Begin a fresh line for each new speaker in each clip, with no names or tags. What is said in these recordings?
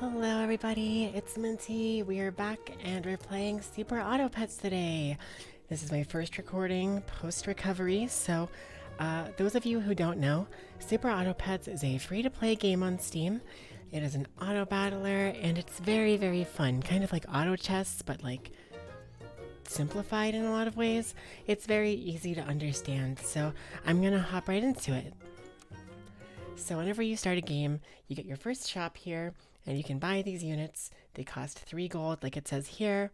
Hello everybody, it's Minty. We are back and we're playing Super Auto Pets today. This is my first recording post-recovery, so those of you who don't know, Super Auto Pets is a free-to-play game on Steam. It is an auto battler and it's very, very fun, kind of like auto chess, but like simplified in a lot of ways. It's very easy to understand, so I'm gonna hop right into it. So whenever you start a game, you get your first shop here, and you can buy these units. They cost 3 gold, like it says here.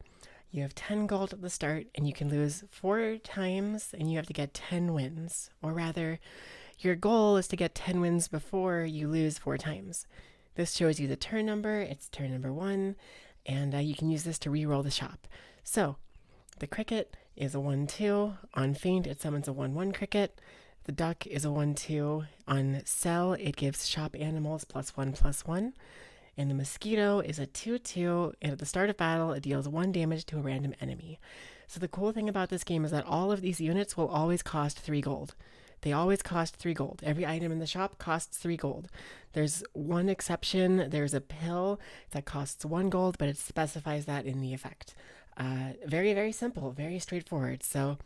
You have 10 gold at the start, and you can lose 4 times, and you have to get 10 wins. Or rather, your goal is to get 10 wins before you lose 4 times. This shows you the turn number. It's turn number 1, and you can use this to re-roll the shop. So, the cricket is a 1-2. On feint, it summons a 1-1 cricket. The duck is a 1-2. On sell, it gives shop animals +1/+1. And the mosquito is a 2-2, and at the start of battle, it deals 1 damage to a random enemy. So the cool thing about this game is that all of these units will always cost 3 gold. They always cost 3 gold. Every item in the shop costs 3 gold. There's one exception. There's a pill that costs 1 gold, but it specifies that in the effect. Very, very simple, very straightforward. So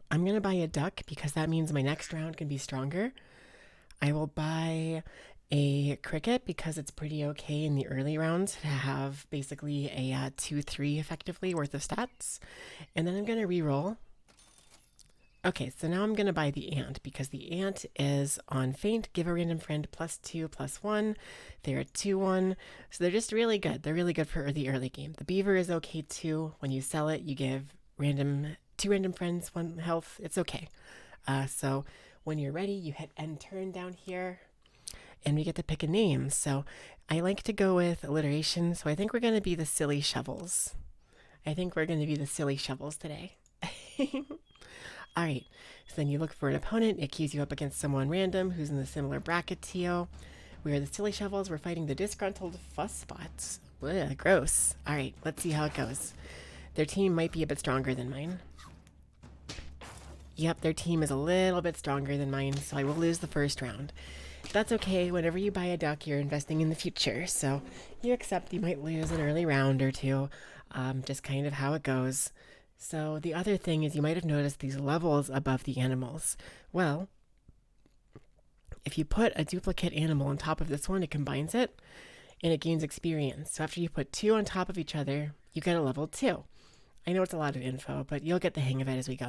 I'm going to buy a duck because that means my next round can be stronger. I will buy a cricket because it's pretty okay in the early rounds to have basically a 2-3 effectively worth of stats. And then I'm going to reroll. Okay, so now I'm going to buy the ant because the ant is on feint, give a random friend +2/+1. They're a 2-1, so they're just really good. They're really good for the early game. The beaver is okay too. When you sell it, you give 2 random friends 1 health. It's okay. So when you're ready, you hit end turn down here, and we get to pick a name. So I like to go with alliteration, so I think we're going to be the silly shovels. I think we're going to be the silly shovels today. All right, so then you look for an opponent. It queues you up against someone random who's in the similar bracket to you. We are the silly shovels. We're fighting the disgruntled fuss spots. Ugh, gross. All right, let's see how it goes. Their team might be a bit stronger than mine. Yep, their team is a little bit stronger than mine, so I will lose the first round. That's okay. Whenever you buy a duck, you're investing in the future, so you accept you might lose an early round or two, just kind of how it goes. So the other thing is you might have noticed these levels above the animals. Well, if you put a duplicate animal on top of this one, it combines it, and it gains experience. So after you put 2 on top of each other, you get a level 2. I know it's a lot of info, but you'll get the hang of it as we go.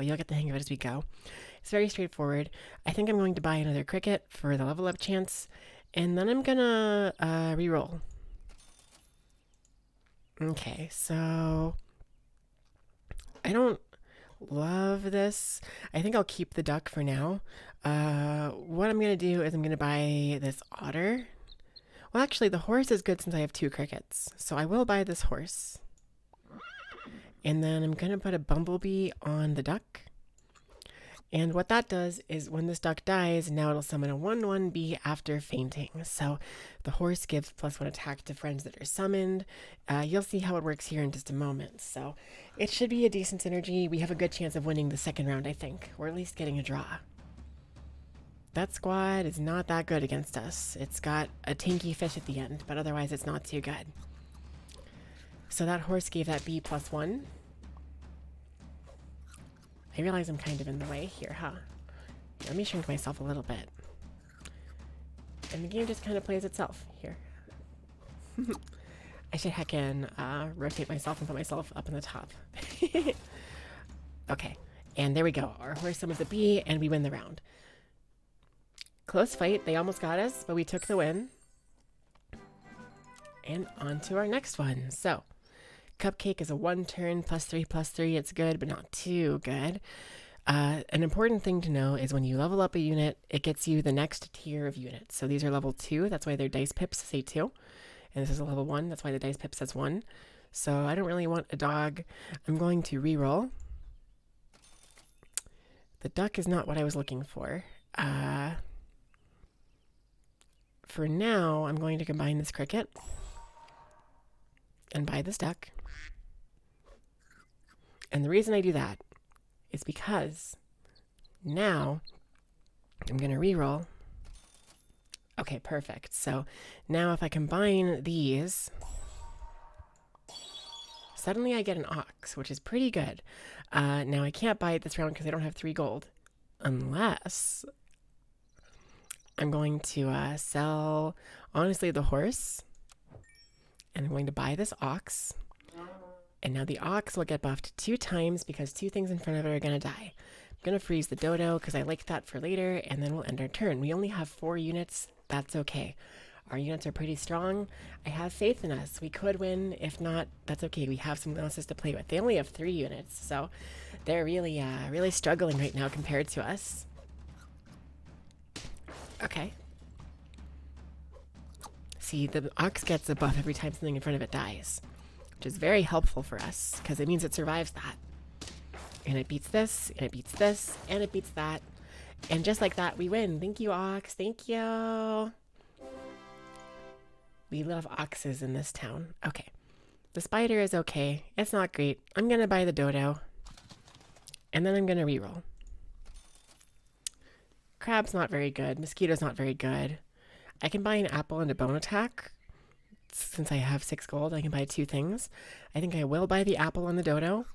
It's very straightforward. I think I'm going to buy another cricket for the level up chance, and then I'm gonna re-roll. Okay, so I don't love this. I think I'll keep the duck for now. What I'm gonna do is I'm gonna buy this otter. Well, actually, the horse is good since I have 2 crickets, so I will buy this horse. And then I'm going to put a bumblebee on the duck. And what that does is when this duck dies, now it'll summon a 1-1 bee after fainting. So the horse gives +1 attack to friends that are summoned. You'll see how it works here in just a moment. So it should be a decent synergy. We have a good chance of winning the second round, I think, or at least getting a draw. That squad is not that good against us. It's got a tinky fish at the end, but otherwise it's not too good. So that horse gave that bee +1. I realize I'm kind of in the way here, huh? Let me shrink myself a little bit. And the game just kind of plays itself here. I should heckin' rotate myself and put myself up in the top. Okay, and there we go. Our horse summons a bee, and we win the round. Close fight. They almost got us, but we took the win. And on to our next one. So, Cupcake is a 1 turn +3/+3. It's good, but not too good. An important thing to know is when you level up a unit, it gets you the next tier of units. So these are level 2. That's why their dice pips say 2. And this is a level 1. That's why the dice pip says 1. So I don't really want a dog. I'm going to reroll. The duck is not what I was looking for. For now, I'm going to combine this cricket and buy this duck. And the reason I do that is because now I'm going to reroll Okay, perfect. So now if I combine these, suddenly I get an ox, which is pretty good. Now I can't buy it this round because I don't have 3 gold. Unless I'm going to sell, honestly, the horse. And I'm going to buy this ox. And now the ox will get buffed 2 times because 2 things in front of it are going to die. I'm going to freeze the dodo because I like that for later, and then we'll end our turn. We only have 4 units. That's okay. Our units are pretty strong. I have faith in us. We could win. If not, that's okay. We have some else's to play with. They only have 3 units, so they're really, really struggling right now compared to us. Okay. See, the ox gets a buff every time something in front of it dies, which is very helpful for us because it means it survives that. And it beats this, and it beats this, and it beats that. And just like that, we win. Thank you, ox. Thank you. We love oxes in this town. Okay. The spider is okay. It's not great. I'm going to buy the dodo. And then I'm going to reroll. Crab's not very good. Mosquito's not very good. I can buy an apple and a bone attack. Since I have 6 gold, I can buy 2 things. I think I will buy the apple on the dodo.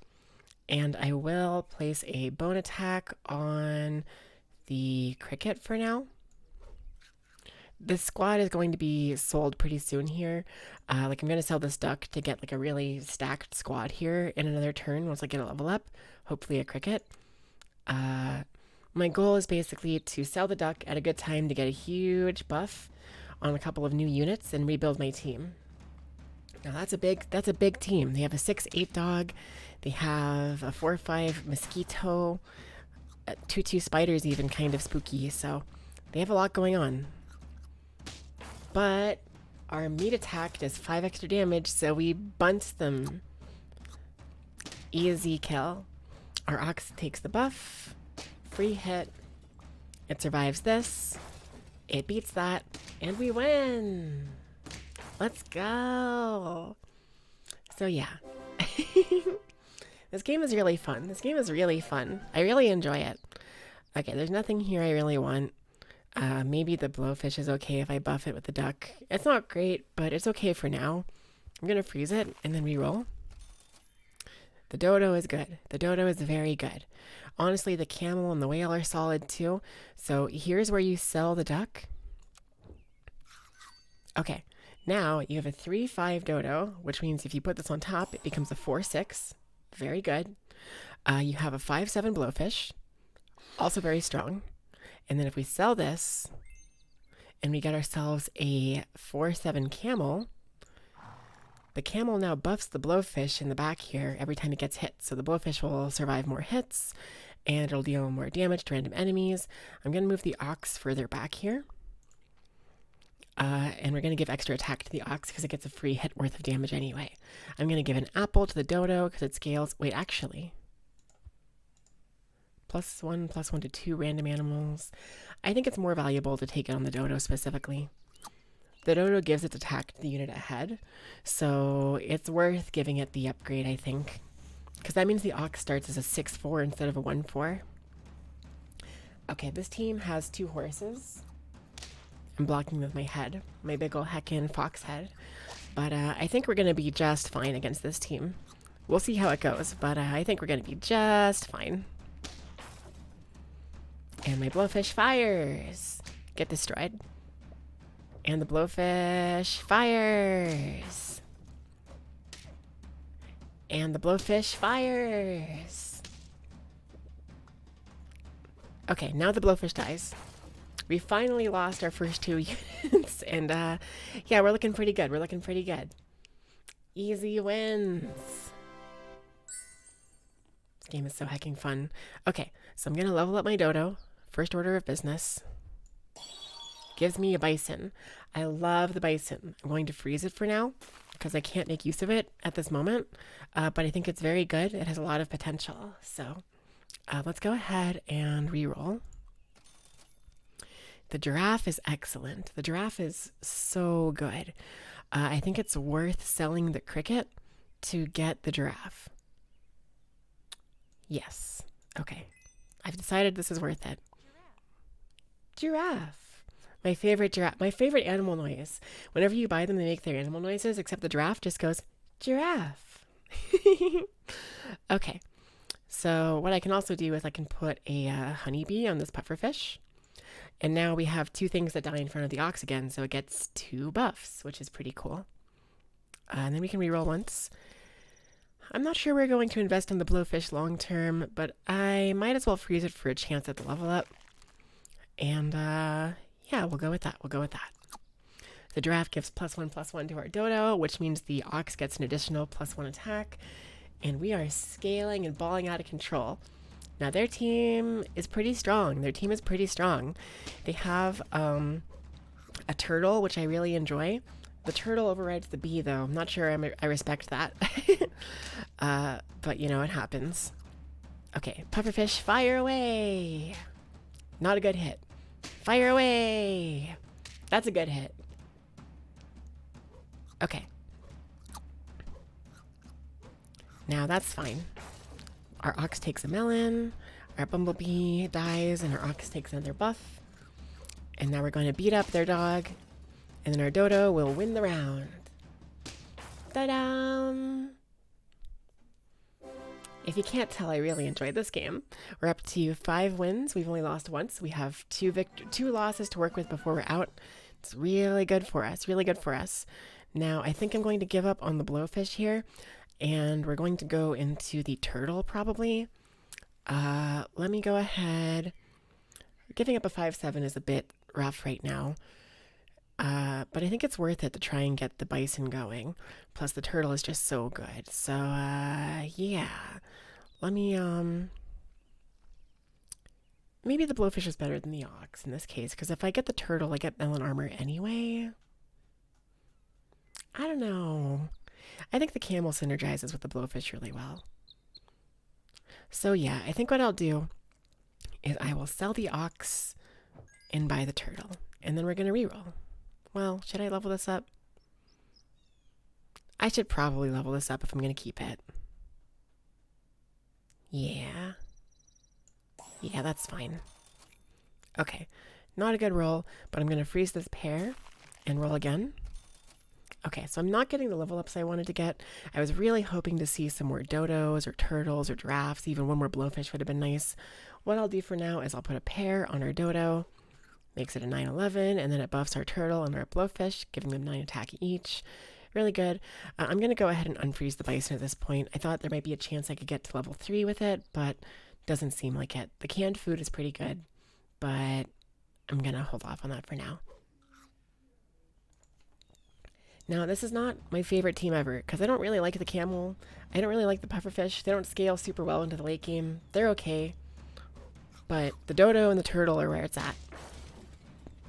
And I will place a bone attack on the cricket for now. This squad is going to be sold pretty soon here. Like I'm going to sell this duck to get like a really stacked squad here in another turn once I get a level up. Hopefully a cricket. My goal is basically to sell the duck at a good time to get a huge buff on a couple of new units and rebuild my team. Now that's a big team. They have a 6/8 dog. They have a 4/5 mosquito. 2/2 spiders even kind of spooky. So they have a lot going on. But our meat attack does 5 extra damage, so we bunt them. Easy kill. Our ox takes the buff. Free hit. It survives this. It beats that. And we win. Let's go. So yeah. This game is really fun. This game is really fun. I really enjoy it. Okay, there's nothing here I really want. Maybe the blowfish is okay if I buff it with the duck. It's not great, but it's okay for now. I'm going to freeze it and then reroll. The dodo is good. The dodo is very good. Honestly, the camel and the whale are solid too. So here's where you sell the duck. Okay, now you have a 3/5 dodo, which means if you put this on top, it becomes a 4/6. Very good. You have a 5/7 blowfish, also very strong. And then if we sell this and we get ourselves a 4/7 camel, the camel now buffs the blowfish in the back here every time it gets hit. So the blowfish will survive more hits and it'll deal more damage to random enemies. I'm going to move the ox further back here. And we're going to give extra attack to the ox because it gets a free hit worth of damage anyway. I'm going to give an apple to the dodo because it scales. Wait, actually. +1 to 2 random animals. I think it's more valuable to take it on the dodo specifically. The dodo gives its attack to the unit ahead, so it's worth giving it the upgrade, I think. Because that means the ox starts as a 6/4 instead of a 1/4. Okay, this team has 2 horses. I'm blocking with my head, my big ol' heckin' fox head. But I think we're going to be just fine against this team. We'll see how it goes, but I think we're going to be just fine. And my blowfish fires. Get destroyed. And the blowfish fires. And the blowfish fires. Okay, now the blowfish dies. We finally lost our first 2 units. And yeah, we're looking pretty good. We're looking pretty good. Easy wins. This game is so hecking fun. Okay, so I'm going to level up my dodo. First order of business. Gives me a bison. I love the bison. I'm going to freeze it for now because I can't make use of it at this moment. But I think it's very good. It has a lot of potential. So let's go ahead and reroll. The giraffe is excellent. The giraffe is so good. I think it's worth selling the cricket to get the giraffe. Yes. Okay. I've decided this is worth it. Giraffe. My favorite giraffe. My favorite animal noise. Whenever you buy them, they make their animal noises, except the giraffe just goes, giraffe. Okay. So what I can also do is I can put a honeybee on this pufferfish. And now we have two things that die in front of the ox again, so it gets 2 buffs, which is pretty cool. And then we can reroll once. I'm not sure we're going to invest in the blowfish long term, but I might as well freeze it for a chance at the level up. And yeah, we'll go with that. We'll go with that. The giraffe gives +1/+1 to our dodo, which means the ox gets an additional +1 attack. And we are scaling and balling out of control. Now their team is pretty strong. Their team is pretty strong. They have a turtle, which I really enjoy. The turtle overrides the bee, though. I'm not sure I respect that. But, you know, it happens. Okay, pufferfish, fire away! Not a good hit. Fire away! That's a good hit. Okay. Now that's fine. Our ox takes a melon. Our bumblebee dies, and our ox takes another buff. And now we're going to beat up their dog. And then our dodo will win the round. Ta-da! If you can't tell, I really enjoyed this game. We're up to 5 wins. We've only lost once. We have 2 losses to work with before we're out. It's really good for us. Really good for us. Now, I think I'm going to give up on the blowfish here. And we're going to go into the turtle, probably. Let me go ahead. Giving up a 5/7 is a bit rough right now. But I think it's worth it to try and get the bison going. Plus, the turtle is just so good. So, yeah. Let me, maybe the blowfish is better than the ox in this case. Because if I get the turtle, I get melon armor anyway. I don't know. I think the camel synergizes with the blowfish really well. So, yeah. I think what I'll do is I will sell the ox and buy the turtle. And then we're going to reroll. Well, should I level this up? I should probably level this up if I'm going to keep it. Yeah. Yeah, that's fine. Okay. Not a good roll, but I'm going to freeze this pair and roll again. Okay, so I'm not getting the level ups I wanted to get. I was really hoping to see some more dodos or turtles or giraffes. Even one more blowfish would have been nice. What I'll do for now is I'll put a pair on our dodo. Makes it a 9/11, and then it buffs our turtle and our blowfish, giving them 9 attack each. Really good. I'm going to go ahead and unfreeze the bison at this point. I thought there might be a chance I could get to level 3 with it, but doesn't seem like it. The canned food is pretty good, but I'm going to hold off on that for now. Now, this is not my favorite team ever, because I don't really like the camel. I don't really like the pufferfish. They don't scale super well into the late game. They're okay, but the dodo and the turtle are where it's at.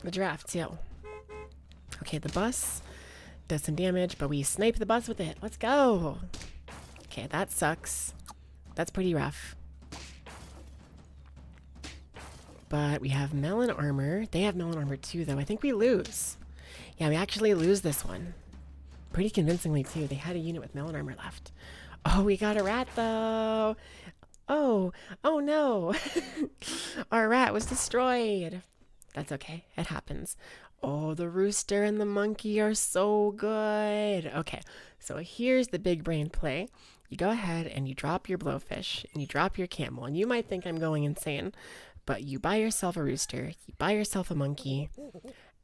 The giraffe, too. Okay, the bus does some damage, but we snipe the bus with it. Let's go! Okay, that sucks. That's pretty rough. But we have melon armor. They have melon armor, too, though. I think we lose. Yeah, we actually lose this one. Pretty convincingly, too. They had a unit with melon armor left. Oh, we got a rat, though! Oh no! Our rat was destroyed! That's okay. It happens. Oh, the rooster and the monkey are so good. Okay, so here's the big brain play. You go ahead and you drop your blowfish and you drop your camel. And you might think I'm going insane, but you buy yourself a rooster, you buy yourself a monkey,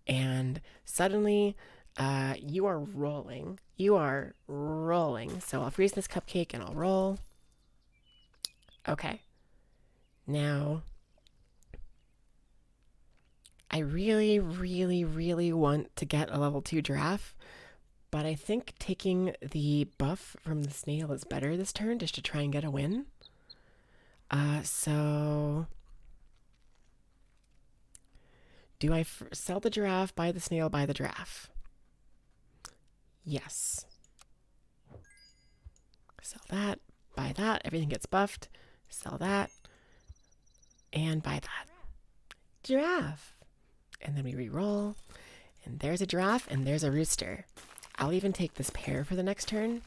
and suddenly you are rolling. You are rolling. So I'll freeze this cupcake and I'll roll. Okay. Now, I really, really, really want to get a level 2 giraffe, but I think taking the buff from the snail is better this turn just to try and get a win. So do I sell the giraffe, buy the snail, buy the giraffe? Yes. Sell that, buy that, everything gets buffed. Sell that, and buy that. Giraffe. And then we re-roll, and there's a giraffe, and there's a rooster. I'll even take this pair for the next turn,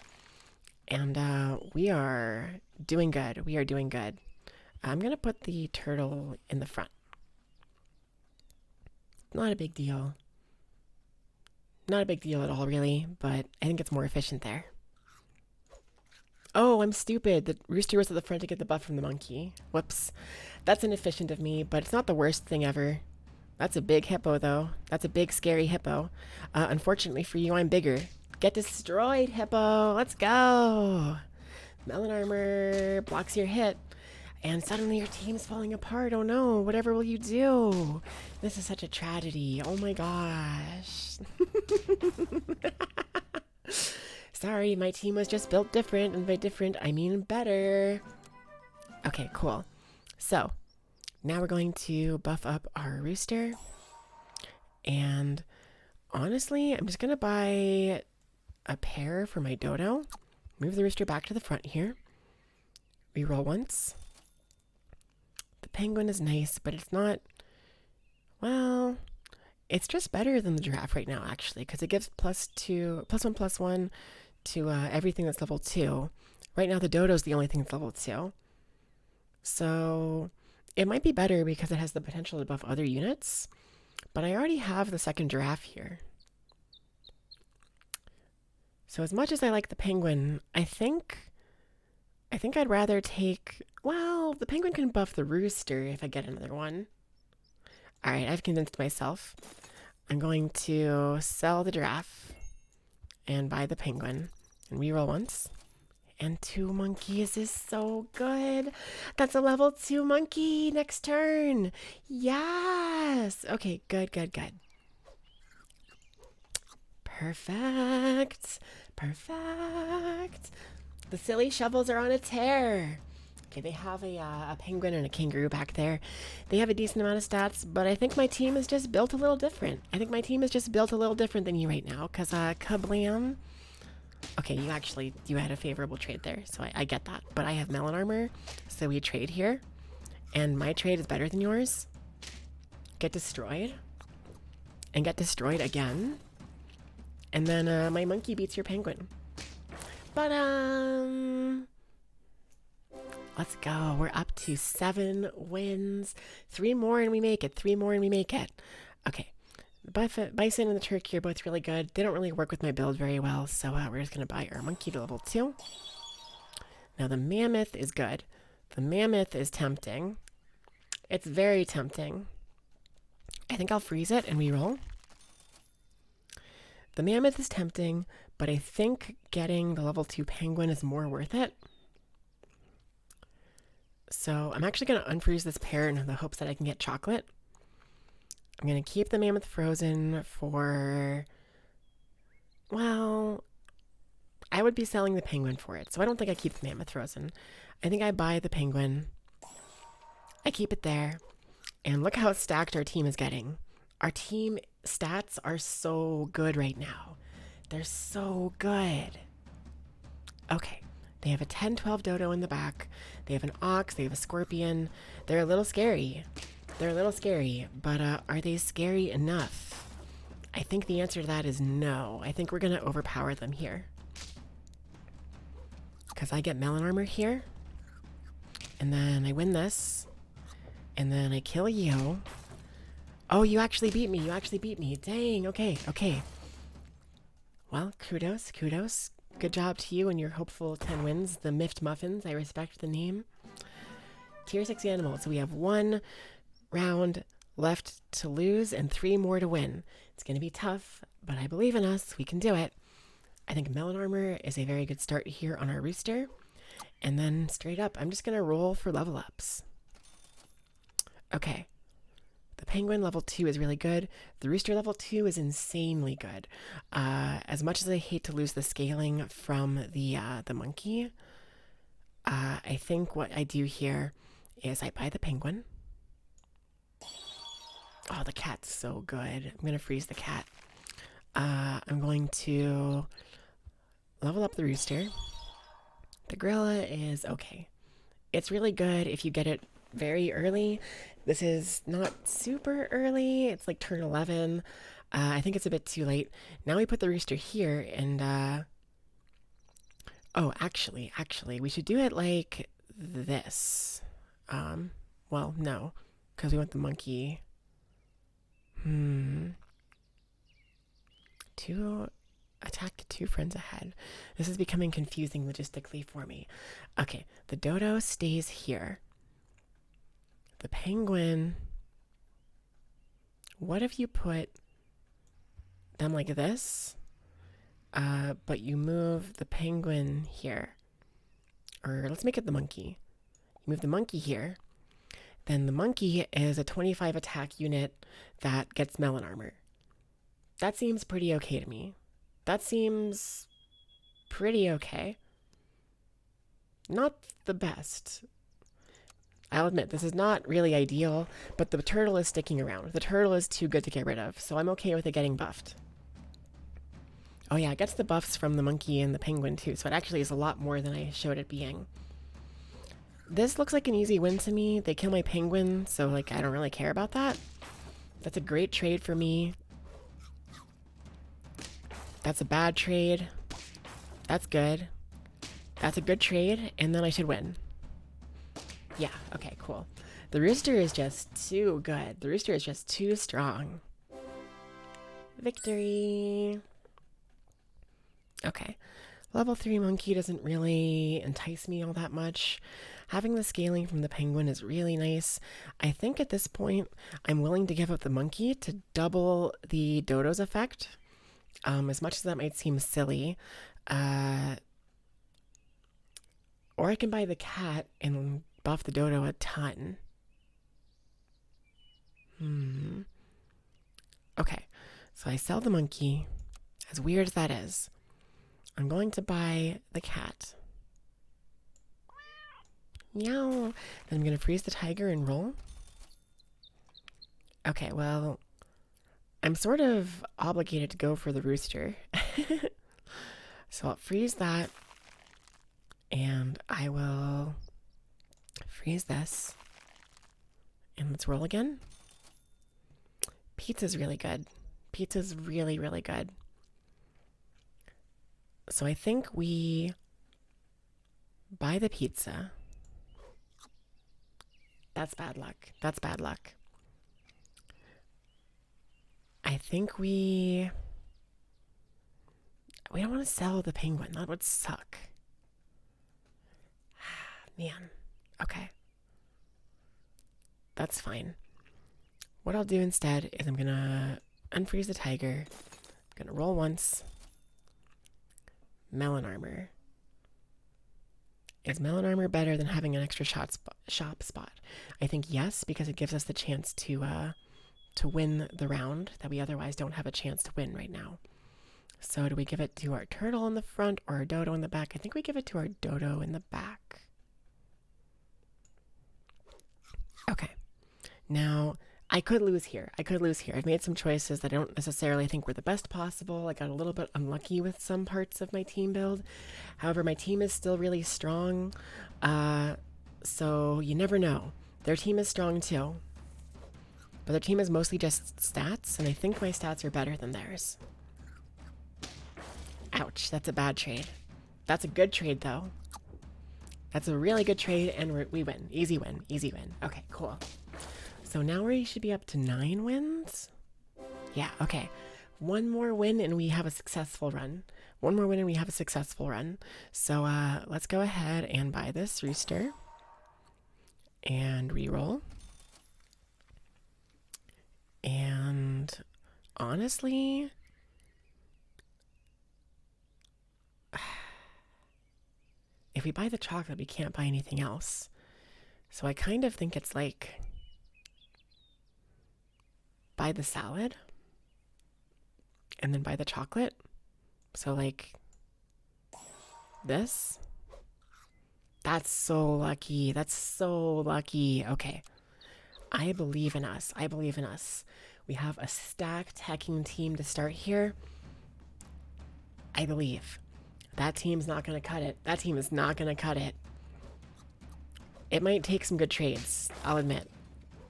and we are doing good. We are doing good. I'm going to put the turtle in the front. not a big deal. Not a big deal at all, really, but I think it's more efficient there. Oh, I'm stupid. The rooster was at the front to get the buff from the monkey. Whoops. That's inefficient of me, but it's not the worst thing ever. That's a big hippo, though. That's a big, scary hippo. Unfortunately for you, I'm bigger. Get destroyed, hippo. Let's go. Melon armor blocks your hit. And suddenly your team's falling apart. Oh no, whatever will you do? This is such a tragedy. Oh my gosh. Sorry, my team was just built different, and by different, I mean better. Okay, cool. So, now we're going to buff up our rooster. And honestly, I'm just going to buy a pair for my dodo. Move the rooster back to the front here. Reroll once. The penguin is nice, but it's not... Well, it's just better than the giraffe right now, actually, because it gives +1/+1 to everything that's level 2. Right now, the dodo's the only thing that's level 2. So it might be better because it has the potential to buff other units, but I already have the second giraffe here. So as much as I like the penguin, I think I'd rather take... Well, the penguin can buff the rooster if I get another one. All right, I've convinced myself. I'm going to sell the giraffe and buy the penguin and reroll once. And 2 monkeys is so good. That's a level 2 monkey next turn. Yes. Okay, good. Perfect. The silly shovels are on a tear. Okay, they have a penguin and a kangaroo back there. They have a decent amount of stats, but I think my team is just built a little different. I think my team is just built a little different than you right now, because kablam. Okay, you had a favorable trade there, so I get that. But I have melon armor, so we trade here. And my trade is better than yours. Get destroyed. And get destroyed again. And then my monkey beats your penguin. But, let's go. We're up to 7 wins. 3 more and we make it. 3 more and we make it. Okay. The bison and the turkey are both really good. They don't really work with my build very well, so we're just going to buy our monkey to level 2. Now the mammoth is good. The mammoth is tempting. It's very tempting. I think I'll freeze it and reroll. The mammoth is tempting, but I think getting the level 2 penguin is more worth it. So I'm actually going to unfreeze this pair in the hopes that I can get chocolate. I'm going to keep the mammoth frozen for... Well, I would be selling the penguin for it, so I don't think I keep the mammoth frozen. I think I buy the penguin. I keep it there. And look how stacked our team is getting. Our team stats are so good right now. They're so good. Okay. They have a 10-12 dodo in the back. They have an ox. They have a scorpion. They're a little scary. But are they scary enough? I think the answer to that is no. I think we're going to overpower them here. Because I get melon armor here. And then I win this. And then I kill you. Oh, you actually beat me. Dang, okay. Well, kudos. Good job to you and your hopeful 10 wins. The Miffed Muffins, I respect the name. Tier 6 animal. So we have 1 round left to lose and 3 more to win. It's going to be tough, but I believe in us. We can do it. I think melon armor is a very good start here on our rooster. And then straight up, I'm just going to roll for level ups. Okay. The penguin level 2 is really good. The rooster level 2 is insanely good. As much as I hate to lose the scaling from the monkey, I think what I do here is I buy the penguin. Oh, the cat's so good. I'm going to freeze the cat. I'm going to level up the rooster. The gorilla is okay. It's really good if you get it very early. This is not super early. It's like turn 11. I think it's a bit too late. Now we put the rooster here and... Oh, actually, we should do it like this. Well, no, because we want the monkey. Two attack 2 friends ahead. This is becoming confusing logistically for me. Okay, the dodo stays here. The penguin. What if you put them like this, but you move the penguin here? Or let's make it the monkey. You move the monkey here. Then the monkey is a 25 attack unit that gets melon armor. That seems pretty okay to me. That seems pretty okay. Not the best. I'll admit, this is not really ideal, but the turtle is sticking around. The turtle is too good to get rid of, so I'm okay with it getting buffed. Oh yeah, it gets the buffs from the monkey and the penguin too, so it actually is a lot more than I showed it being. This looks like an easy win to me. They kill my penguin, so like I don't really care about that. That's a great trade for me. That's a bad trade. That's good. That's a good trade, and then I should win. Yeah, okay, cool. The rooster is just too good. The rooster is just too strong. Victory! Okay. Level 3 monkey doesn't really entice me all that much. Having the scaling from the penguin is really nice. I think at this point, I'm willing to give up the monkey to double the dodo's effect. As much as that might seem silly. Or I can buy the cat and buff the dodo a ton. Okay, so I sell the monkey. As weird as that is. I'm going to buy the cat. Meow. Then I'm going to freeze the tiger and roll. Okay, well, I'm sort of obligated to go for the rooster. So I'll freeze that. And I will freeze this. And let's roll again. Pizza's really good. Pizza's really, really good. So I think we buy the pizza. That's bad luck. That's bad luck. I think we don't want to sell the penguin. That would suck. Man. Okay. That's fine. What I'll do instead is I'm going to unfreeze the tiger. I'm going to roll once. Melon armor. Is melon armor better than having an extra shop spot? I think yes, because it gives us the chance to win the round that we otherwise don't have a chance to win right now. So do we give it to our turtle in the front or our dodo in the back? I think we give it to our dodo in the back. Okay. Now, I could lose here. I've made some choices that I don't necessarily think were the best possible. I got a little bit unlucky with some parts of my team build. However, my team is still really strong. So you never know. Their team is strong too. But their team is mostly just stats, and I think my stats are better than theirs. Ouch, that's a bad trade. That's a good trade though. That's a really good trade, and we win. Easy win, easy win. Okay, cool. So now we should be up to 9 wins? Yeah, okay. One more win and we have a successful run. One more win and we have a successful run. So let's go ahead and buy this rooster. And reroll. And honestly, if we buy the chocolate, we can't buy anything else. So I kind of think it's like buy the salad and then buy the chocolate. So like this. That's so lucky. That's so lucky. Okay. I believe in us. I believe in us. We have a stacked hacking team to start here. I believe. That team's not going to cut it. That team is not going to cut it. It might take some good trades, I'll admit.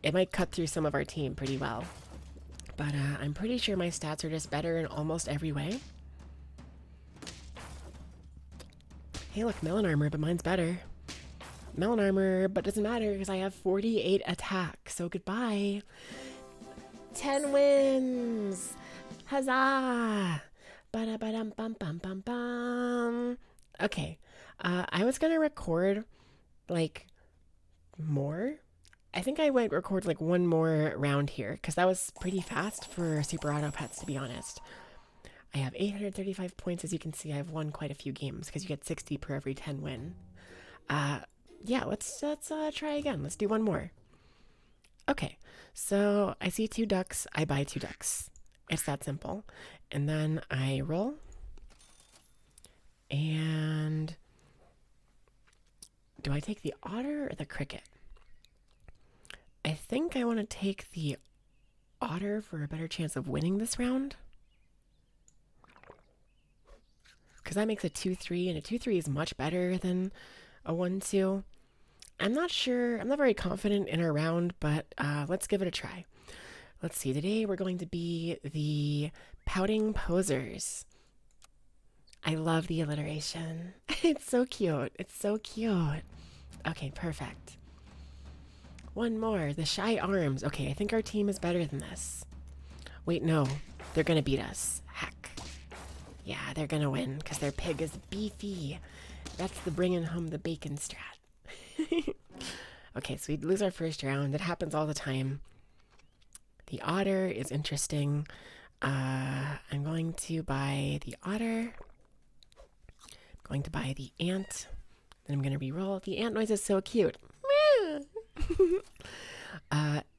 It might cut through some of our team pretty well. But I'm pretty sure my stats are just better in almost every way. Hey, look, melon armor, but mine's better. Melon armor, but doesn't matter because I have 48 attack, so goodbye. 10 wins! Huzzah! Ba-da-ba-dum-bum-bum-bum-bum. Okay, I was gonna record like more. I think I went record like one more round here because that was pretty fast for Super Auto Pets, to be honest. I have 835 points. As you can see, I've won quite a few games because you get 60 per every 10 win. Yeah, let's try again. Let's do one more. Okay, so I see 2 ducks. I buy 2 ducks. It's that simple. And then I roll. And do I take the otter or the cricket? I think I want to take the otter for a better chance of winning this round. Because that makes a 2-3, and a 2-3 is much better than a 1-2. I'm not sure. I'm not very confident in our round, but let's give it a try. Let's see. Today we're going to be the pouting posers. I love the alliteration. It's so cute. It's so cute. Okay, perfect. One more. The shy arms. Okay, I think our team is better than this. Wait, no. They're going to beat us. Heck. Yeah, they're going to win because their pig is beefy. That's the bringing home the bacon strat. Okay, so we lose our first round. That happens all the time. The otter is interesting. I'm going to buy the otter. I'm going to buy the ant. Then I'm going to re-roll. The ant noise is so cute.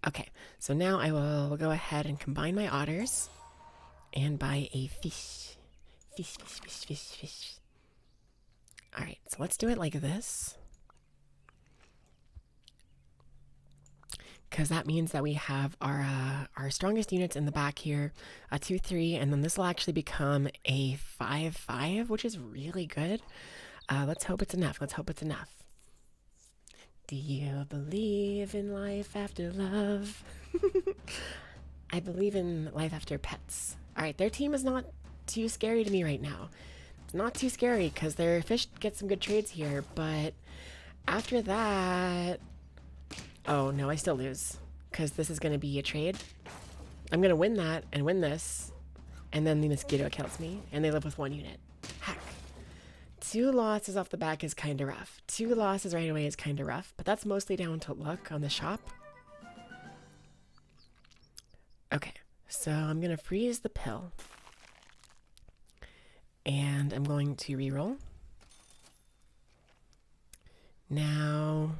Okay, so now I will go ahead and combine my otters and buy a fish. Fish, fish, fish, fish, fish. All right, so let's do it like this. Because that means that we have our strongest units in the back here, a 2-3, and then this will actually become a 5-5, which is really good. Let's hope it's enough. Let's hope it's enough. Do you believe in life after love? I believe in life after pets. All right, their team is not too scary to me right now. It's not too scary because their fish get some good trades here, but after that... Oh, no, I still lose because this is going to be a trade. I'm going to win that and win this, and then the mosquito kills me, and they live with 1 unit. Heck. 2 losses off the back is kind of rough. 2 losses right away is kind of rough, but that's mostly down to luck on the shop. Okay, so I'm going to freeze the pill, and I'm going to reroll. Now...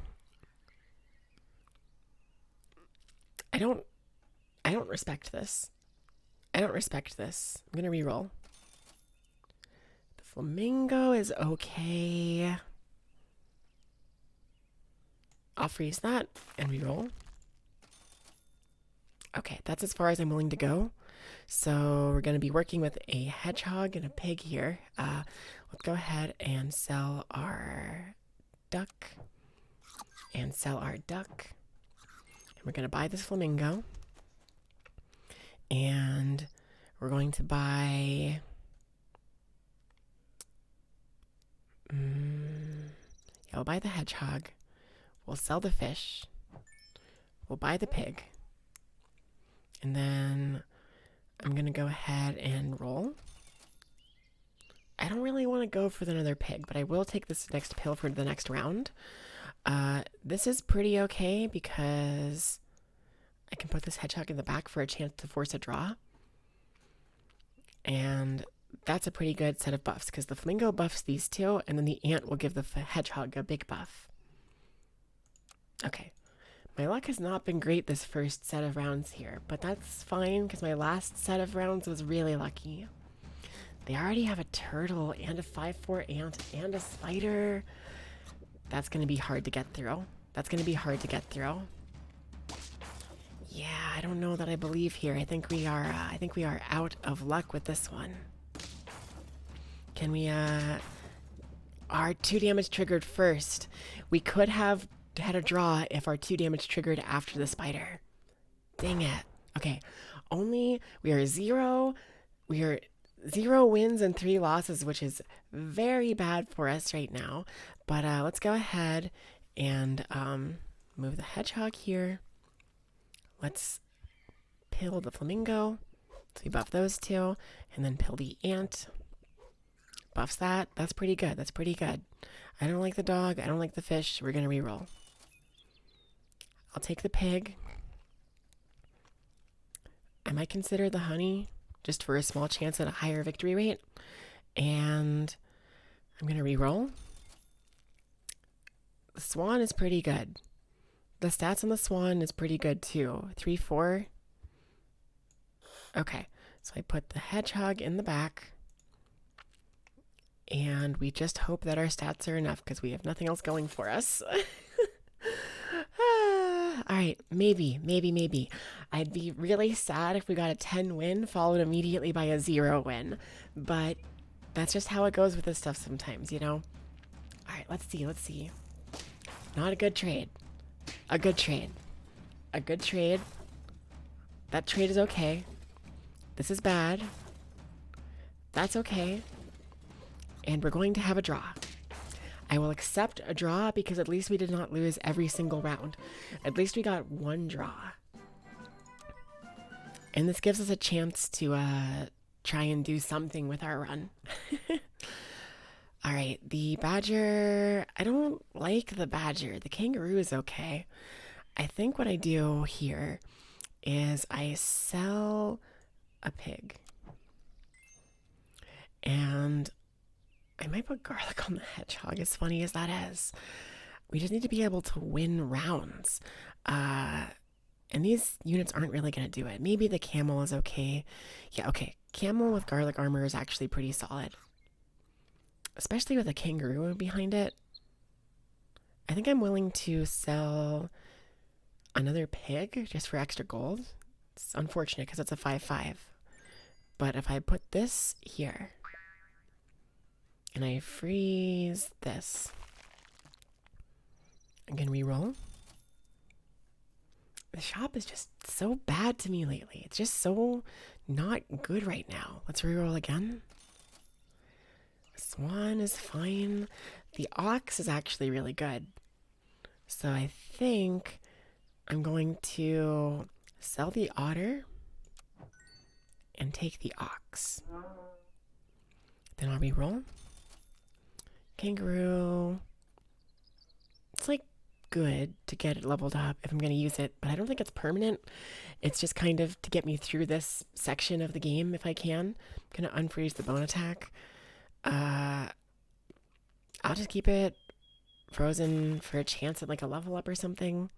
I don't respect this. I don't respect this. I'm gonna re-roll. The flamingo is okay. I'll freeze that and re-roll. Okay, that's as far as I'm willing to go. So we're gonna be working with a hedgehog and a pig here. Let's go ahead and sell our duck. And sell our duck. We're going to buy this flamingo. And we're going to buy... yeah, we'll buy the hedgehog. We'll sell the fish. We'll buy the pig. And then I'm going to go ahead and roll. I don't really want to go for another pig, but I will take this next pill for the next round. This is pretty okay because I can put this hedgehog in the back for a chance to force a draw. And that's a pretty good set of buffs because the flamingo buffs these 2, and then the ant will give the hedgehog a big buff. Okay. My luck has not been great this first set of rounds here, but that's fine because my last set of rounds was really lucky. They already have a turtle and a 5-4 ant and a spider. That's going to be hard to get through. That's going to be hard to get through. Yeah, I don't know that I believe here. I think we are out of luck with this one. Can we our 2 damage triggered first. We could have had a draw if our 2 damage triggered after the spider. Dang it. Okay. We are 0 wins and 3 losses, which is very bad for us right now. But let's go ahead and move the hedgehog here. Let's pill the flamingo. So we buff those two, and then pill the ant. Buffs that. That's pretty good. That's pretty good. I don't like the dog. I don't like the fish. We're going to reroll. I'll take the pig. I might consider the honey just for a small chance at a higher victory rate. And I'm going to reroll. The swan is pretty good. The stats on the swan is pretty good too. 3, 4. Okay, so I put the hedgehog in the back. And we just hope that our stats are enough because we have nothing else going for us. All right, maybe. I'd be really sad if we got a 10 win followed immediately by a 0 win. But that's just how it goes with this stuff sometimes, you know? All right, let's see. Not a good trade. A good trade. That trade is okay. This is bad. That's okay. And we're going to have a draw. I will accept a draw because at least we did not lose every single round. At least we got one draw. And this gives us a chance to try and do something with our run. All right, the badger. I don't like the badger. The kangaroo is okay. I think what I do here is I sell a pig. And I might put garlic on the hedgehog, as funny as that is. We just need to be able to win rounds. And these units aren't really going to do it. Maybe the camel is okay. Yeah, okay. Camel with garlic armor is actually pretty solid. Especially with a kangaroo behind it. I think I'm willing to sell another pig just for extra gold. It's unfortunate because it's a 5/5. But if I put this here and I freeze this, I can reroll. The shop is just so bad to me lately. It's just so not good right now. Let's reroll again. Swan is fine. The ox is actually really good. So I think I'm going to sell the otter and take the ox. Then I'll reroll. Kangaroo. It's like good to get it leveled up if I'm going to use it, but I don't think it's permanent. It's just kind of to get me through this section of the game if I can. I'm going to unfreeze the bone attack. I'll just keep it frozen for a chance at like a level up or something.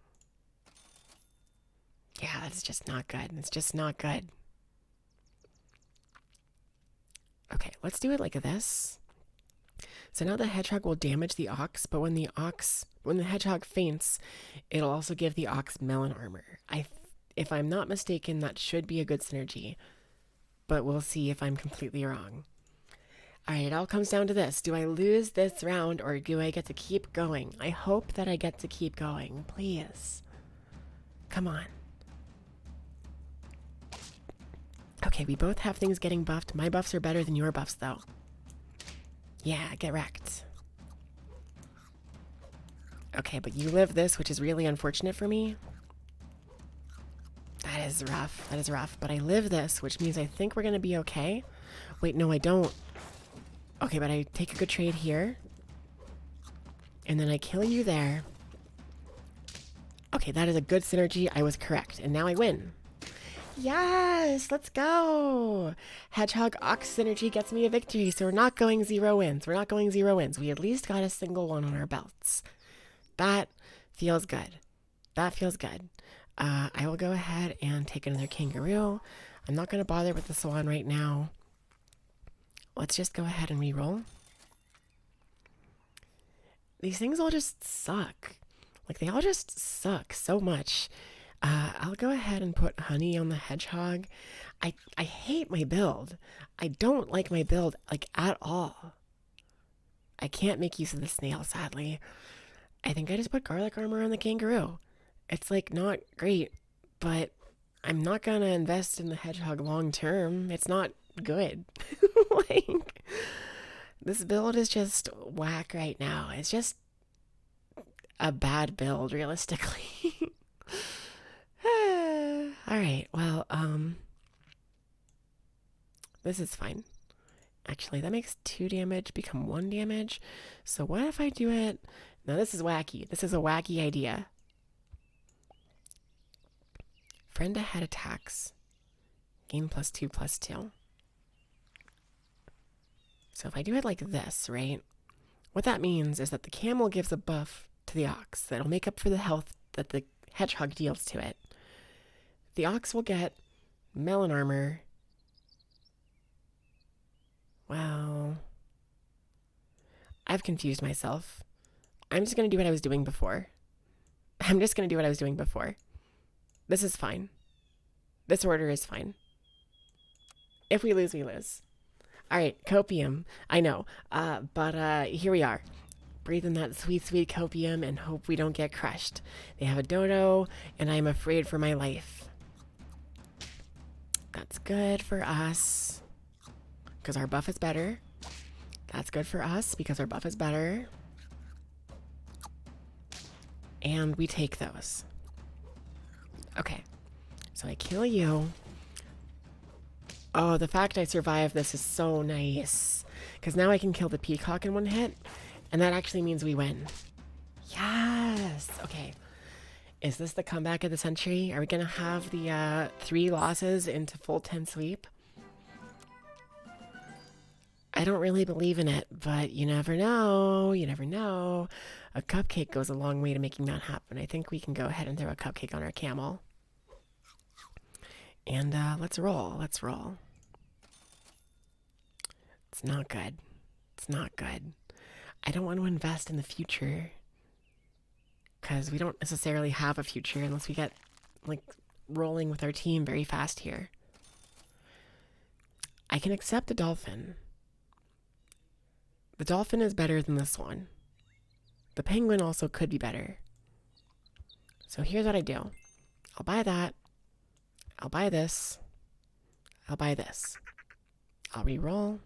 Yeah, that's just not good. It's just not good. Okay, let's do it like this. So now the hedgehog will damage the ox, but when the hedgehog faints, it'll also give the ox melon armor. If I'm not mistaken, that should be a good synergy, but we'll see if I'm completely wrong. All right, it all comes down to this. Do I lose this round or do I get to keep going? I hope that I get to keep going. Please. Come on. Okay, we both have things getting buffed. My buffs are better than your buffs, though. Yeah, get wrecked. Okay, but you live this, which is really unfortunate for me. That is rough. That is rough. But I live this, which means I think we're going to be okay. Wait, no, I don't. Okay, but I take a good trade here. And then I kill you there. Okay, that is a good synergy. I was correct. And now I win. Yes, let's go. Hedgehog Ox synergy gets me a victory, so we're not going 0 wins. We're not going 0 wins. We at least got a single one on our belts. That feels good. That feels good. I will go ahead and take another kangaroo. I'm not going to bother with the swan right now. Let's just go ahead and reroll. These things all just suck. Like, they all just suck so much. I'll go ahead and put honey on the hedgehog. I hate my build. I don't like my build, like, at all. I can't make use of the snail, sadly. I think I just put garlic armor on the kangaroo. It's, like, not great, but I'm not gonna invest in the hedgehog long term. It's not good. Like, this build is just whack right now. It's just a bad build, realistically. All Alright, well, this is fine. Actually, that makes 2 damage become 1 damage. So what if I do it... Now this is wacky. This is a wacky idea. Friend ahead attacks. Gain +2/+2. So if I do it like this, right? What that means is that the camel gives a buff to the ox that'll make up for the health that the hedgehog deals to it. The ox will get melon armor. Wow. I've confused myself. I'm just going to do what I was doing before. This is fine. This order is fine. If we lose, we lose. All right, copium. I know, but here we are. Breathe in that sweet, sweet copium and hope we don't get crushed. They have a dodo, and I'm afraid for my life. That's good for us, because our buff is better. That's good for us, because our buff is better. And we take those. Okay, so I kill you. Oh, the fact I survived this is so nice. Because now I can kill the peacock in 1 hit. And that actually means we win. Yes! Okay. Is this the comeback of the century? Are we going to have the 3 losses into full 10 sweep? I don't really believe in it, but you never know. You never know. A cupcake goes a long way to making that happen. I think we can go ahead and throw a cupcake on our camel. And let's roll. Let's roll. It's not good. It's not good. I don't want to invest in the future, because we don't necessarily have a future unless we get, like, rolling with our team very fast here. I can accept the dolphin. The dolphin is better than this one. The penguin also could be better. So here's what I do. I'll buy that. I'll buy this. I'll buy this. I'll re-roll.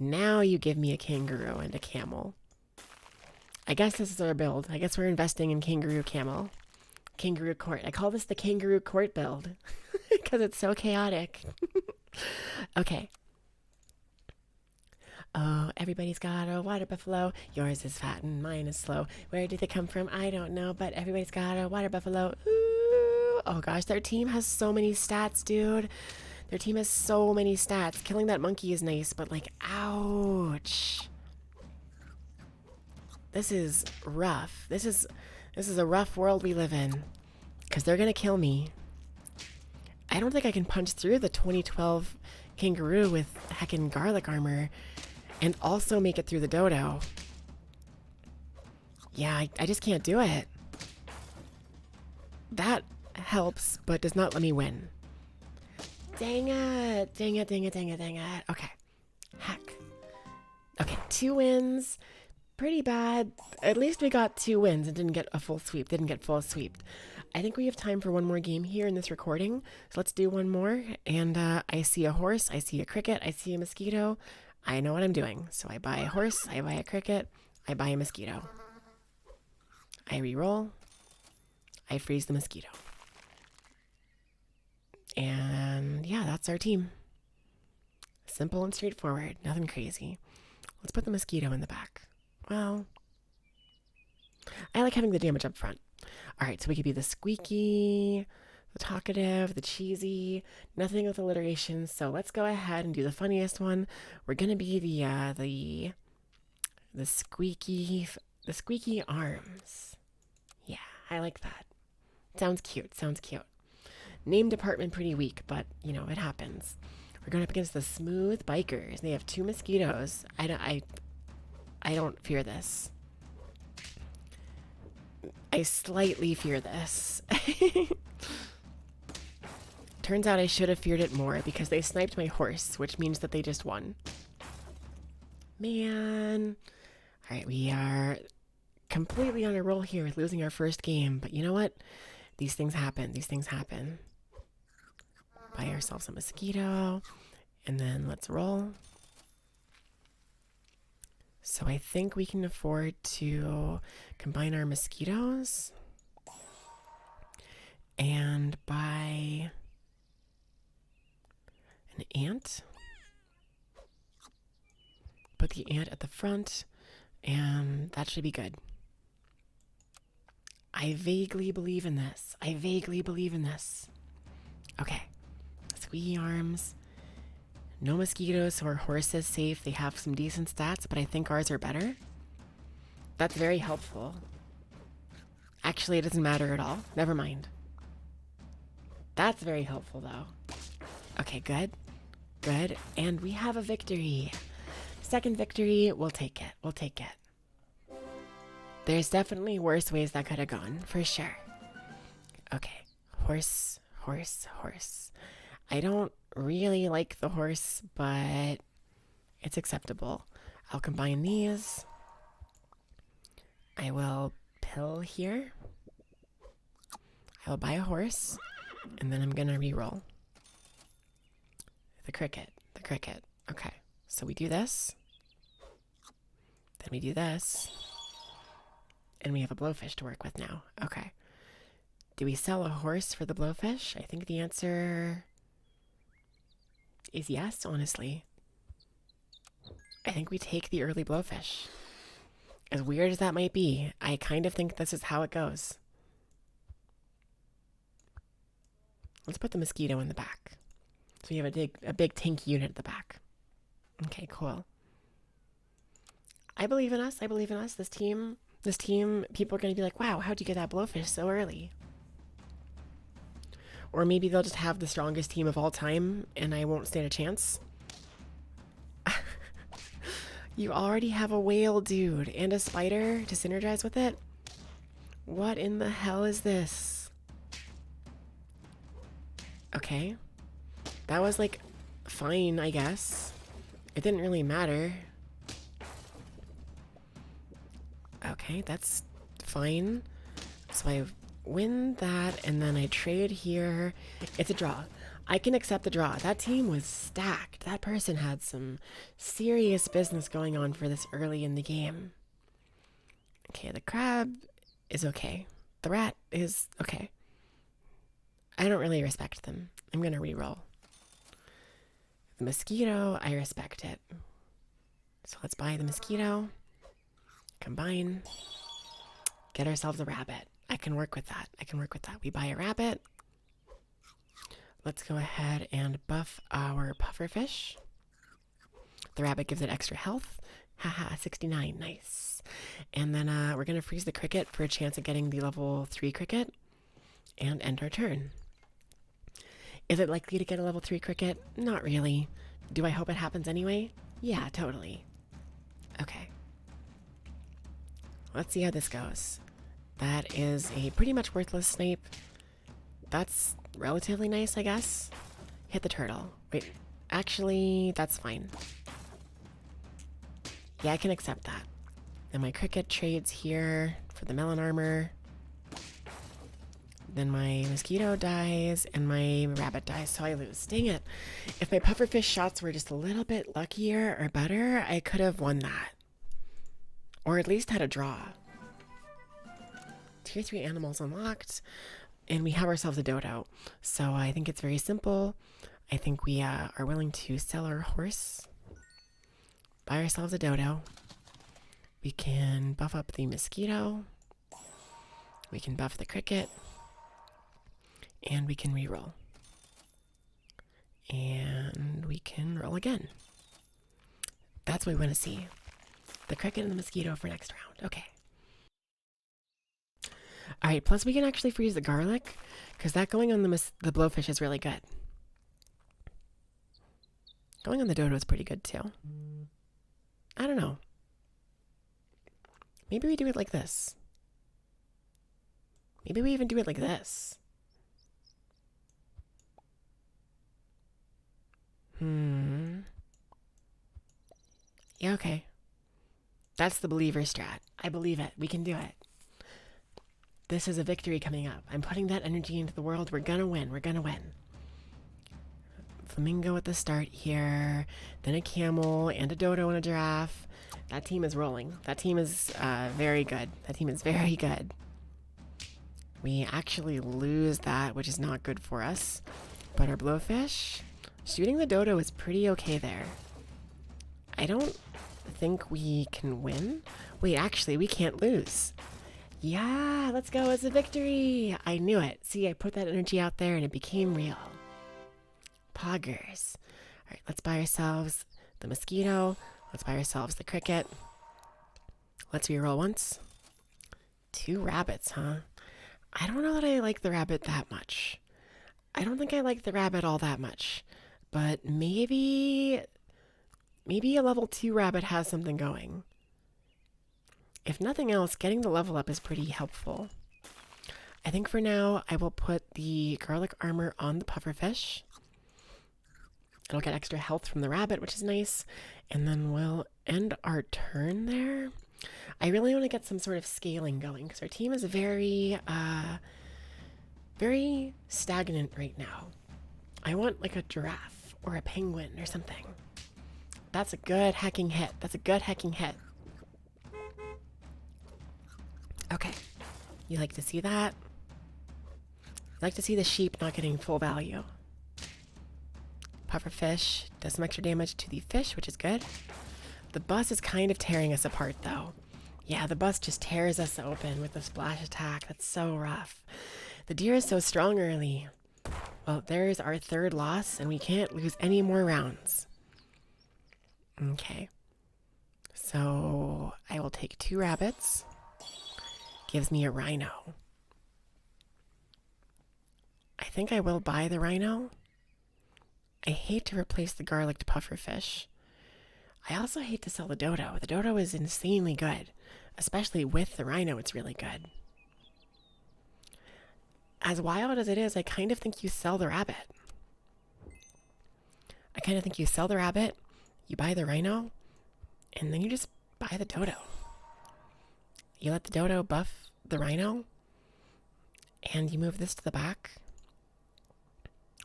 Now you give me a kangaroo and a camel. I guess this is our build. I guess we're investing in kangaroo camel. Kangaroo court. I call this the kangaroo court build because it's so chaotic. Okay. Oh, everybody's got a water buffalo. Yours is fat and mine is slow. Where did they come from? I don't know, but everybody's got a water buffalo. Ooh. Oh gosh, their team has so many stats, dude. Their team has so many stats. Killing that monkey is nice, but like, ouch. This is rough. This is a rough world we live in, because they're gonna kill me. I don't think I can punch through the 2012 kangaroo with heckin' garlic armor and also make it through the dodo. Yeah, I just can't do it. That helps, but does not let me win. Dang it. Dang it, dang it, dang it, dang it. Okay. Heck. Okay, 2 wins. Pretty bad. At least we got 2 wins and didn't get a full sweep. Didn't get full sweep. I think we have time for one more game here in this recording. So let's do one more. And I see a horse. I see a cricket. I see a mosquito. I know what I'm doing. So I buy a horse. I buy a cricket. I buy a mosquito. I re-roll. I freeze the mosquito. And yeah, that's our team. Simple and straightforward. Nothing crazy. Let's put the mosquito in the back. Well, I like having the damage up front. All right, so we could be the squeaky, the talkative, the cheesy, nothing with alliteration. So let's go ahead and do the funniest one. We're gonna be the squeaky arms. Yeah, I like that. Sounds cute. Sounds cute. Name department pretty weak, but you know it happens. We're going up against the smooth bikers. They have 2 mosquitoes. I don't fear this. I slightly fear this. Turns out I should have feared it more because they sniped my horse, which means that they just won. Man. All right, we are completely on a roll here with losing our first game, but you know what? These things happen. These things happen. Buy ourselves a mosquito, and then let's roll. So I think we can afford to combine our mosquitoes and buy an ant. Put the ant at the front, and that should be good. I vaguely believe in this. I vaguely believe in this. Okay. Squeaky arms. No mosquitoes, so our horse is safe. They have some decent stats, but I think ours are better. That's very helpful. Actually, it doesn't matter at all. Never mind. That's very helpful, though. Okay, good. Good. And we have a victory. Second victory. We'll take it. We'll take it. There's definitely worse ways that could have gone, for sure. Okay. Horse, horse, horse. I don't really like the horse, but it's acceptable. I'll combine these. I will pill here. I will buy a horse, and then I'm gonna re-roll. The cricket, the cricket. Okay, so we do this. Then we do this. And we have a blowfish to work with now. Okay. Do we sell a horse for the blowfish? I think the answer is yes, honestly. I think we take the early blowfish. As weird as that might be, I kind of think this is how it goes. Let's put the mosquito in the back. So you have a big tank unit at the back. Okay, cool. I believe in us. I believe in us. This team, people are going to be like, wow, how'd you get that blowfish so early? Or maybe they'll just have the strongest team of all time and I won't stand a chance. You already have a whale, dude, and a spider to synergize with it? What in the hell is this? Okay. That was, like, fine, I guess. It didn't really matter. Okay, that's fine. So I win that, and then I trade here. It's a draw. I can accept the draw. That team was stacked. That person had some serious business going on for this early in the game. Okay, the crab is okay. The rat is okay. I don't really respect them. I'm gonna re-roll. The mosquito, I respect it. So let's buy the mosquito. Combine. Get ourselves a rabbit. I can work with that. I can work with that. We buy a rabbit. Let's go ahead and buff our pufferfish. The rabbit gives it extra health. Haha, 69. Nice. And then we're going to freeze the cricket for a chance of getting the level 3 cricket. And end our turn. Is it likely to get a level 3 cricket? Not really. Do I hope it happens anyway? Yeah, totally. Okay. Let's see how this goes. That is a pretty much worthless snipe. That's relatively nice, I guess. Hit the turtle. Wait, actually, that's fine. Yeah, I can accept that. And my cricket trades here for the melon armor. Then my mosquito dies and my rabbit dies, so I lose. Dang it. If my pufferfish shots were just a little bit luckier or better, I could have won that. Or at least had a draw. Tier 3 animals unlocked. And we have ourselves a dodo. So I think it's very simple. I think we are willing to sell our horse. Buy ourselves a dodo. We can buff up the mosquito. We can buff the cricket. And we can re-roll. And we can roll again. That's what we want to see. The cricket and the mosquito for next round. Okay. Alright, plus we can actually freeze the garlic, because that going on the blowfish is really good. Going on the dodo is pretty good too. I don't know. Maybe we do it like this. Maybe we even do it like this. Yeah, okay. That's the believer strat. I believe it. We can do it. This is a victory coming up. I'm putting that energy into the world. We're gonna win. We're gonna win. Flamingo at the start here. Then a camel and a dodo and a giraffe. That team is rolling. That team is very good. That team is very good. We actually lose that, which is not good for us. But our blowfish, shooting the dodo is pretty okay there. I don't think we can win. Wait, actually, we can't lose. Yeah, let's go. It's a victory. I knew it. See, I put that energy out there and it became real. Poggers. All right, let's buy ourselves the mosquito. Let's buy ourselves the cricket. Let's reroll once. 2 rabbits, huh? I don't know that I like the rabbit that much. I don't think I like the rabbit all that much. But maybe a level 2 rabbit has something going. If nothing else, getting the level up is pretty helpful. I think for now, I will put the garlic armor on the pufferfish. It'll get extra health from the rabbit, which is nice. And then we'll end our turn there. I really want to get some sort of scaling going because our team is very stagnant right now. I want like a giraffe or a penguin or something. That's a good hacking hit. That's a good hacking hit. Okay. You like to see that? You like to see the sheep not getting full value. Pufferfish does some extra damage to the fish, which is good. The bus is kind of tearing us apart, though. Yeah, the bus just tears us open with the splash attack. That's so rough. The deer is so strong early. Well, there's our 3rd loss, and we can't lose any more rounds. Okay. So, I will take 2 rabbits. Gives me a rhino. I think I will buy the rhino. I hate to replace the garlic to pufferfish. I also hate to sell the dodo. The dodo is insanely good. Especially with the rhino, it's really good. As wild as it is, I kind of think you sell the rabbit. I kind of think you sell the rabbit, you buy the rhino, and then you just buy the dodo. You let the dodo buff the rhino, and you move this to the back.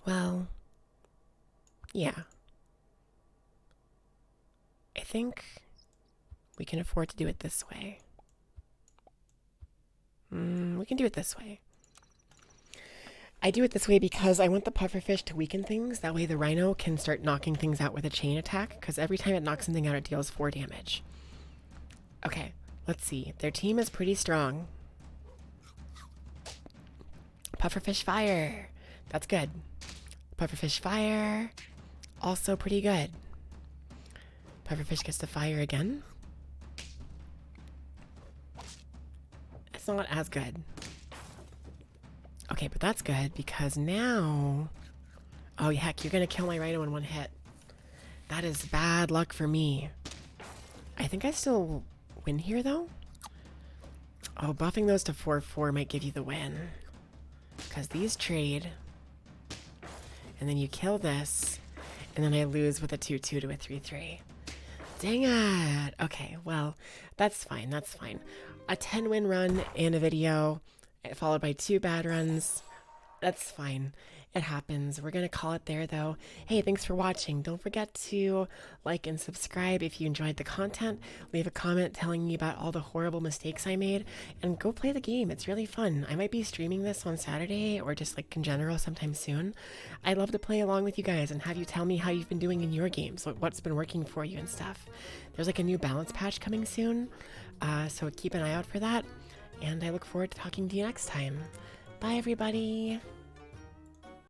Well, yeah. I think we can afford to do it this way. We can do it this way. I do it this way because I want the pufferfish to weaken things. That way the rhino can start knocking things out with a chain attack, because every time it knocks something out, it deals 4 damage. Okay, let's see. Their team is pretty strong. Pufferfish fire. That's good. Pufferfish fire. Also pretty good. Pufferfish gets to fire again. It's not as good. Okay, but that's good because now... Oh, heck, you're going to kill my rhino in 1 hit. That is bad luck for me. I think I still win here, though. Oh, buffing those to 4/4 might give you the win. Because these trade. And then you kill this. And then I lose with a 2/2 to a 3/3. Dang it. Okay, well, that's fine. That's fine. A 10-win run in a video, followed by 2 bad runs. That's fine. It happens. We're going to call it there, though. Hey, thanks for watching. Don't forget to like and subscribe if you enjoyed the content. Leave a comment telling me about all the horrible mistakes I made. And go play the game. It's really fun. I might be streaming this on Saturday or just like in general sometime soon. I'd love to play along with you guys and have you tell me how you've been doing in your games, what's been working for you and stuff. There's like a new balance patch coming soon. So keep an eye out for that. And I look forward to talking to you next time. Bye, everybody.